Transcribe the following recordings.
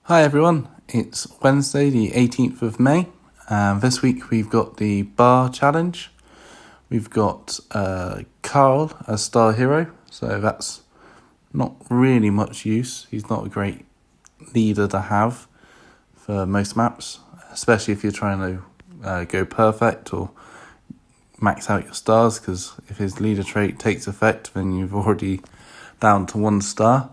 Hi everyone, it's Wednesday the 18th of May. This week we've got the bar challenge. We've got Carl as star hero, so that's not really much use. He's not a great leader to have for most maps, especially if you're trying to go perfect or max out your stars, because if his leader trait takes effect then you've already down to 1 star.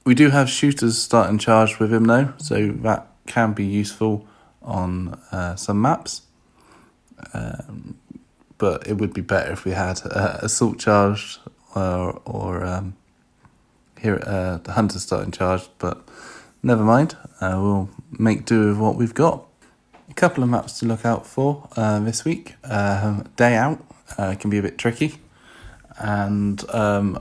We do have shooters starting charged with him though, so that can be useful on some maps. But it would be better if we had assault charged or the hunter starting charged, but never mind. We'll make do with what we've got. A couple of maps to look out for this week. Day Out can be a bit tricky, and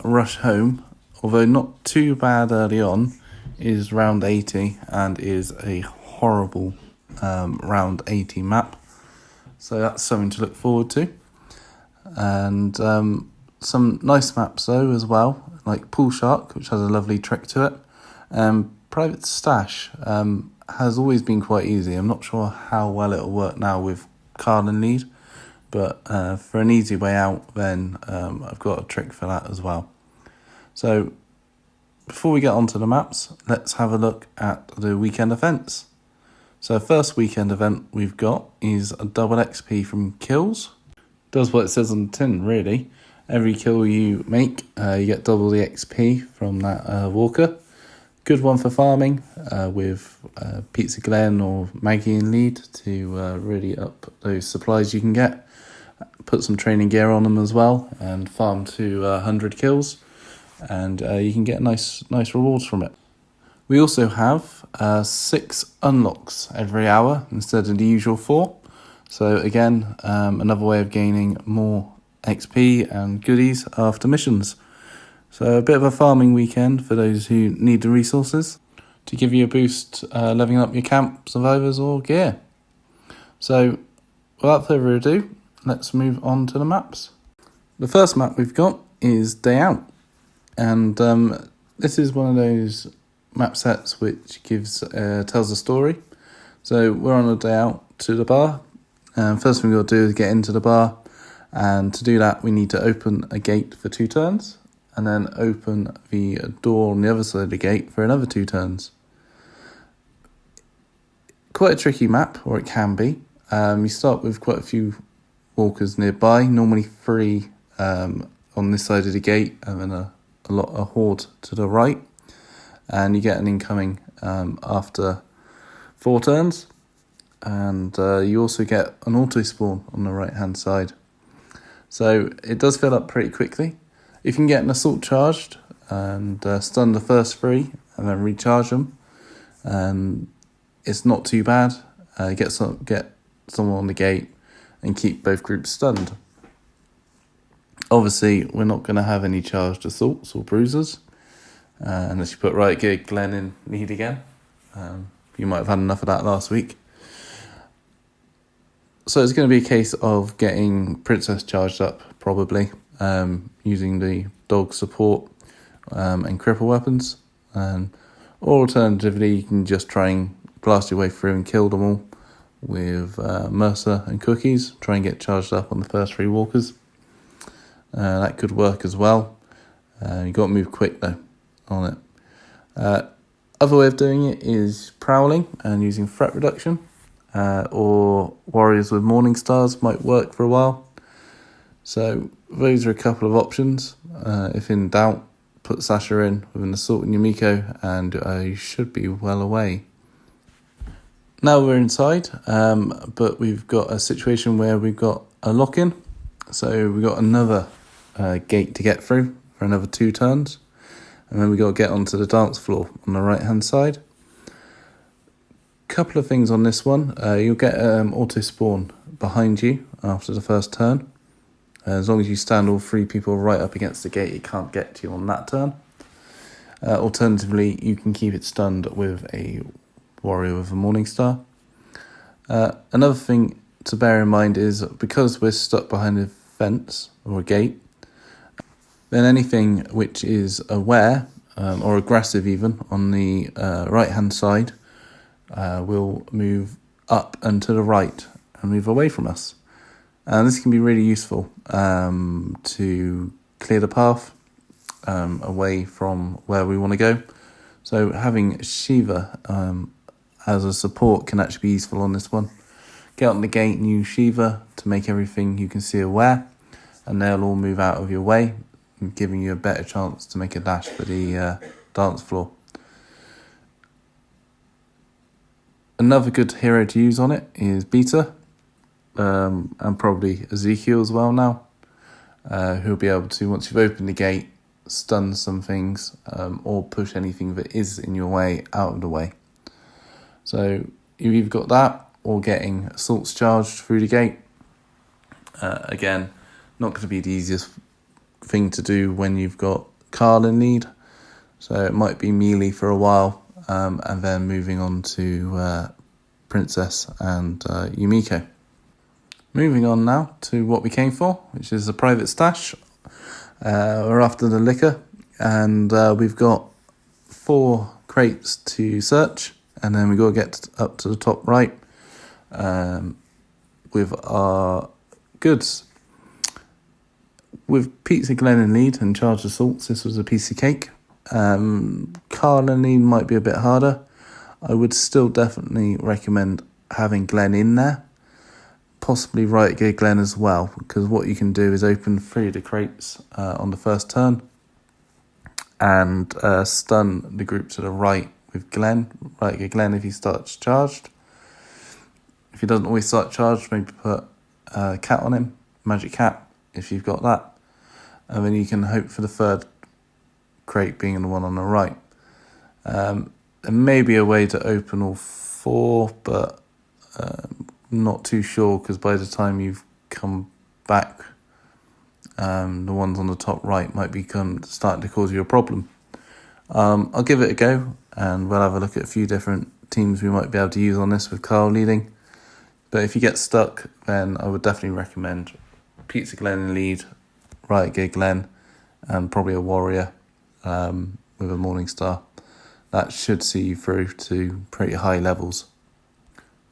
Rush Home, although not too bad early on, is round 80 and is a horrible round 80 map. So that's something to look forward to. And some nice maps though as well, like Pool Shark, which has a lovely trick to it. Private Stash has always been quite easy. I'm not sure how well it'll work now with Carl in lead, but for an easy way out, then I've got a trick for that as well. So before we get on to the maps, let's have a look at the weekend events. So first weekend event we've got is a double XP from kills. Does what it says on the tin, really. Every kill you make, you get double the XP from that walker. Good one for farming with Pizza Glen or Maggie in lead to really up those supplies you can get. Put some training gear on them as well and farm to 100 kills. And you can get nice rewards from it. We also have 6 unlocks every hour instead of the usual 4. So again, another way of gaining more XP and goodies after missions. So a bit of a farming weekend for those who need the resources to give you a boost leveling up your camp, survivors or gear. So without further ado, let's move on to the maps. The first map we've got is Day Out. And this is one of those map sets which tells a story. So we're on a day out to the bar. First thing we've got to do is get into the bar. And to do that, we need to open a gate for 2 turns. And then open the door on the other side of the gate for another 2 turns. Quite a tricky map, or it can be. You start with quite a few walkers nearby. Normally 3 on this side of the gate, and then a horde to the right, and you get an incoming after 4 turns, and you also get an auto spawn on the right hand side, so it does fill up pretty quickly. You can get an assault charged and stun the first 3 and then recharge them, and it's not too bad. Get someone on the gate and keep both groups stunned. Obviously, we're not going to have any charged assaults or bruisers, unless you put right gear Glenn in lead again. You might have had enough of that last week. So it's going to be a case of getting Princess charged up, probably, using the dog support and cripple weapons. Or alternatively, you can just try and blast your way through and kill them all with Mercer and Cookies. Try and get charged up on the first 3 walkers. That could work as well. You've got to move quick though on it. Other way of doing it is prowling and using threat reduction, or warriors with morning stars might work for a while. So those are a couple of options. If in doubt, put Sasha in with an assault in your Miko and you should be well away. Now we're inside, but we've got a situation where we've got a lock-in. So we've got another gate to get through for another 2 turns, and then we got to get onto the dance floor on the right hand side. Couple of things on this one. You'll get auto spawn behind you after the first turn. As long as you stand all 3 people right up against the gate, it can't get to you on that turn. Alternatively, you can keep it stunned with a warrior with a morning star. Another thing to bear in mind is because we're stuck behind a fence or a gate, then anything which is aware or aggressive even, on the right-hand side will move up and to the right and move away from us. And this can be really useful to clear the path away from where we want to go. So having Shiva as a support can actually be useful on this one. Get on the gate and use Shiva to make everything you can see aware, and they'll all move out of your way, giving you a better chance to make a dash for the dance floor. Another good hero to use on it is Beta, and probably Ezekiel as well now, who'll be able to, once you've opened the gate, stun some things or push anything that is in your way out of the way. So you've either got that or getting assaults charged through the gate. Again, not going to be the easiest thing to do when you've got Carl in lead. So it might be melee for a while and then moving on to Princess and Yumiko. Moving on now to what we came for, which is a private stash. We're after the liquor, and we've got 4 crates to search, and then we've got to get up to the top right with our goods. With Pizza Glen in lead and charged assaults, this was a piece of cake. Carl in lead might be a bit harder. I would still definitely recommend having Glen in there. Possibly right gear Glen as well, because what you can do is open 3 of the crates on the first turn and stun the group to the right with Glen, right gear Glen if he starts charged. If he doesn't always start charged, maybe put a cat on him, magic cat, if you've got that. And then you can hope for the third crate being the one on the right. There may be a way to open all 4, but not too sure, because by the time you've come back, the ones on the top right might become starting to cause you a problem. I'll give it a go, and we'll have a look at a few different teams we might be able to use on this with Carl leading. But if you get stuck, then I would definitely recommend Pizza Glen in lead, right gear Glen, and probably a warrior with a Morning Star. That should see you through to pretty high levels.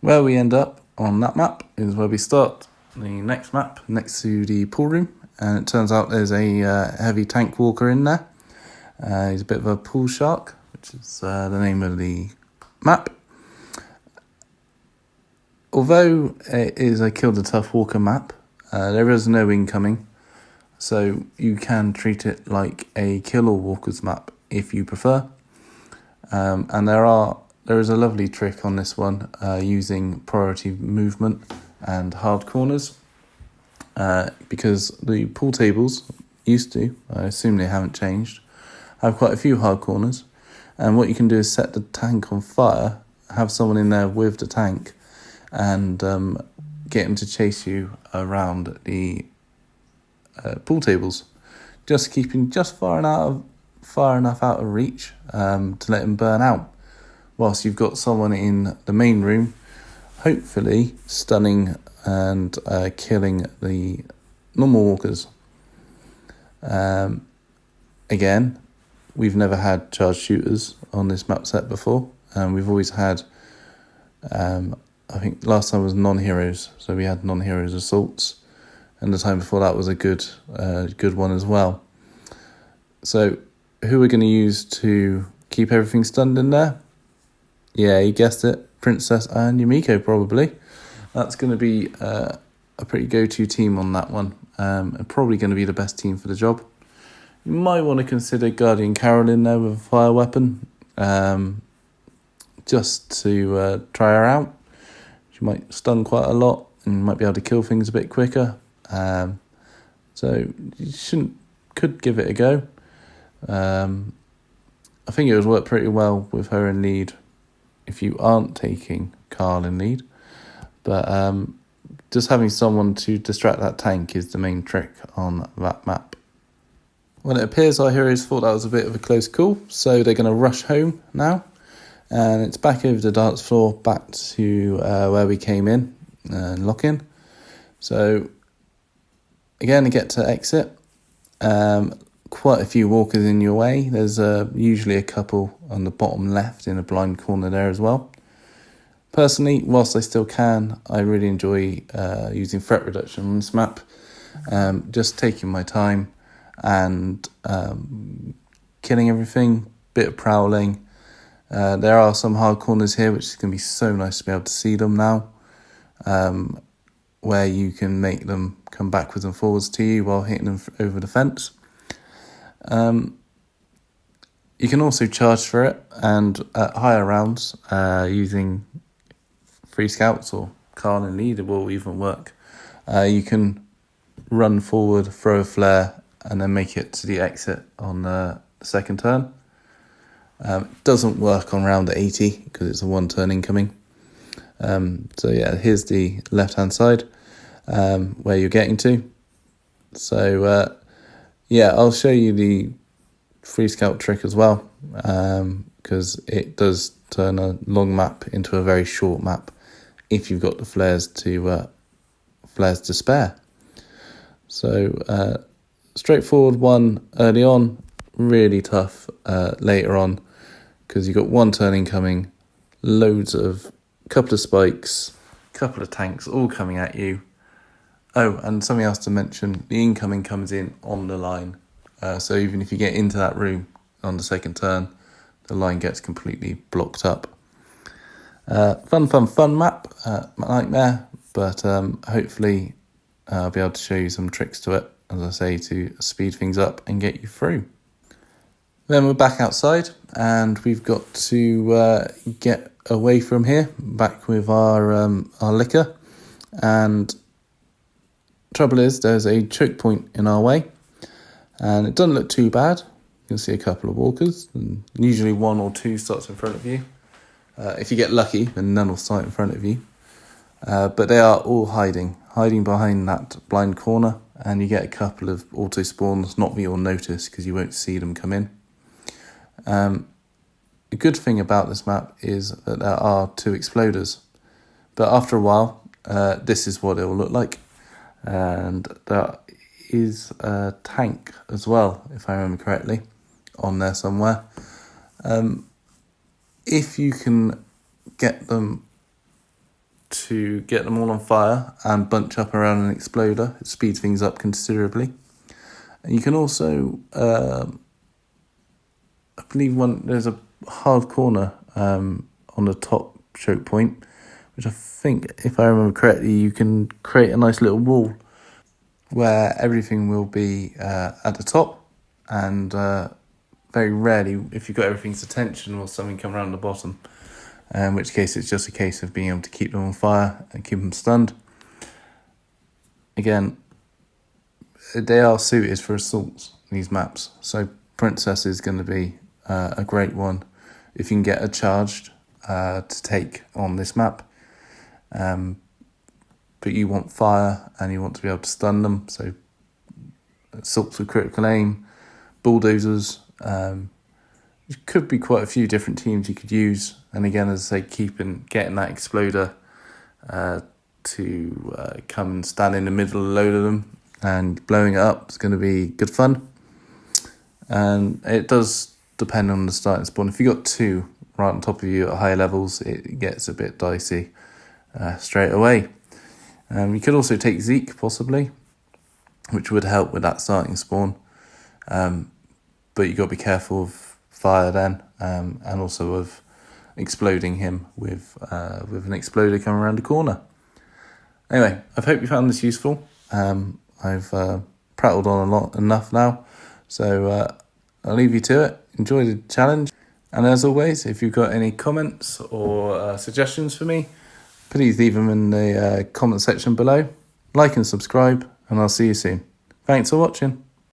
Where we end up on that map is where we start the next map, next to the pool room, and it turns out there's a heavy tank walker in there. He's a bit of a pool shark, which is the name of the map. Although it is a Kill the Tough Walker map, there is no incoming, so you can treat it like a Kill All Walkers map if you prefer. And there is a lovely trick on this one using priority movement and hard corners, because the pool tables used to, I assume they haven't changed, have quite a few hard corners, and what you can do is set the tank on fire, have someone in there with the tank, and get him to chase you around the pool tables, just keeping just far enough out of reach to let him burn out, whilst you've got someone in the main room, hopefully stunning and killing the normal walkers. Again, we've never had charged shooters on this map set before, and we've always had, I think last time was non-heroes, so we had non-heroes assaults, and the time before that was a good one as well. So who we're going to use to keep everything stunned in there? Yeah, you guessed it, Princess and Yumiko probably. That's going to be a pretty go-to team on that one, and probably going to be the best team for the job. You might want to consider Guardian Carol in there with a fire weapon, just to try her out. She might stun quite a lot and might be able to kill things a bit quicker. So you could give it a go. I think it would work pretty well with her in lead if you aren't taking Carl in lead. But just having someone to distract that tank is the main trick on that map. Well, it appears our heroes thought that was a bit of a close call, so they're going to rush home now. And it's back over the dance floor, back to where we came in, lock in. So again, I get to exit. quite a few walkers in your way, there's usually a couple on the bottom left in a blind corner there as well. Personally, whilst I still can, I really enjoy using threat reduction on this map. Just taking my time and killing everything, bit of prowling. There are some hard corners here, which is going to be so nice to be able to see them now, where you can make them come backwards and forwards to you while hitting them over the fence. You can also charge for it, and at higher rounds, using free scouts or Khan and lead will even work. You can run forward, throw a flare, and then make it to the exit on the second turn. It doesn't work on round 80 because it's a one turn incoming. So yeah, here's the left hand side where you're getting to. So yeah, I'll show you the free scout trick as well, because it does turn a long map into a very short map if you've got the flares to spare. So straightforward one early on, really tough later on, because you've got one turn incoming, couple of spikes, couple of tanks all coming at you. Oh, and something else to mention, the incoming comes in on the line. So even if you get into that room on the second turn, the line gets completely blocked up. Fun map, nightmare, but hopefully I'll be able to show you some tricks to it, as I say, to speed things up and get you through. Then we're back outside, and we've got to get away from here, back with our liquor. And trouble is, there's a choke point in our way, and it doesn't look too bad. You can see a couple of walkers, and usually one or two starts in front of you. If you get lucky, then none will start in front of you. But they are all hiding behind that blind corner, and you get a couple of auto spawns, not that you'll notice because you won't see them come in. The good thing about this map is that there are two exploders, but after a while, this is what it will look like. And there is a tank as well, if I remember correctly, on there somewhere. If you can get them all on fire and bunch up around an exploder, it speeds things up considerably. And you can also, I believe there's a hard corner on the top choke point, which I think, if I remember correctly, you can create a nice little wall where everything will be at the top, and very rarely, if you've got everything's attention, will something come around the bottom, in which case it's just a case of being able to keep them on fire and keep them stunned. Again, they are suited for assaults, these maps, so Princess is going to be a great one if you can get a charged to take on this map. But you want fire and you want to be able to stun them, so assaults with critical aim, bulldozers. There could be quite a few different teams you could use, and again, as I say, getting that exploder to come and stand in the middle of a load of them and blowing it up is going to be good fun. And it does depend on the starting spawn. If you got two right on top of you at higher levels, it gets a bit dicey straight away. You could also take Zeke, possibly, which would help with that starting spawn. But you've got to be careful of fire then, and also of exploding him with an exploder coming around the corner. Anyway, I hope you found this useful. I've prattled on enough now, so I'll leave you to it. Enjoy the challenge. And as always, if you've got any comments or suggestions for me, please leave them in the comment section below. Like and subscribe, and I'll see you soon. Thanks for watching.